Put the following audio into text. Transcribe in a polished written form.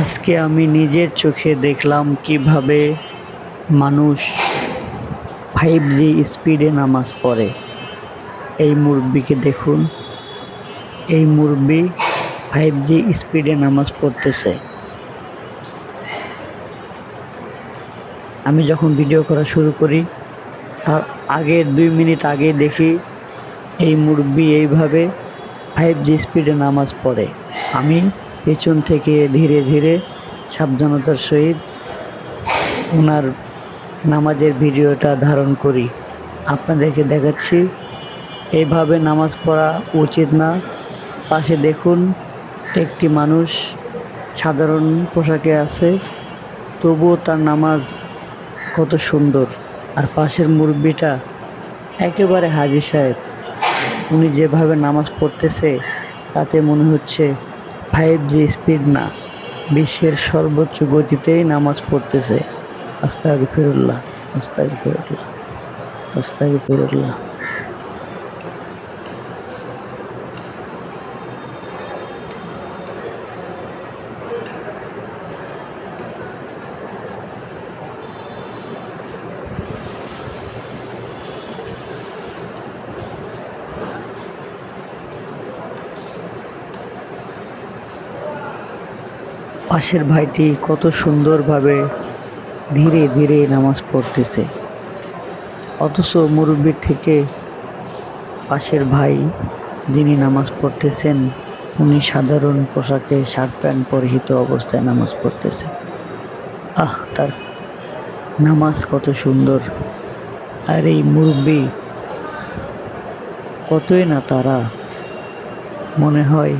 আজকে আমি নিজের চোখে দেখলাম কিভাবে মানুষ 5G স্পিডে নামাজ পড়ে। এই মুরব্বিকে দেখুন, এই মুরব্বি 5G স্পিডে নামাজ পড়তেছে। আমি যখন ভিডিও করা শুরু করি তার আগের 2 মিনিট আগে দেখি এই মুরব্বি এইভাবে 5G স্পিডে নামাজ পড়ে। আমি পেছন থেকে ধীরে ধীরে সাবধানতার সহিত ওনার নামাজের ভিডিওটা ধারণ করি, আপনাদেরকে দেখাচ্ছি। এইভাবে নামাজ পড়া উচিত না। পাশে দেখুন, একটি মানুষ সাধারণ পোশাকে আছে, তবুও তার নামাজ কত সুন্দর। আর পাশের মুরব্বিটা একেবারে হাজী সাহেব, উনি যেভাবে নামাজ পড়তেছে তাতে মনে হচ্ছে 5G স্পিড না, বিশ্বের সর্বোচ্চ গতিতেই নামাজ পড়তেছে। আস্তাগফিরুল্লাহ, আস্তাগফিরুল্লাহ, আস্তাগফিরুল্লাহ। পাশের ভাইটি কত সুন্দরভাবে ধীরে ধীরে নামাজ পড়তেছে, অথচ মুরব্বির থেকে পাশের ভাই যিনি নামাজ পড়তেছেন উনি সাধারণ পোশাকে শার্ট প্যান্ট পরিহিত অবস্থায় নামাজ পড়তেছে। তার নামাজ কত সুন্দর। আর এই মুরব্বি কতই না তারা, মনে হয়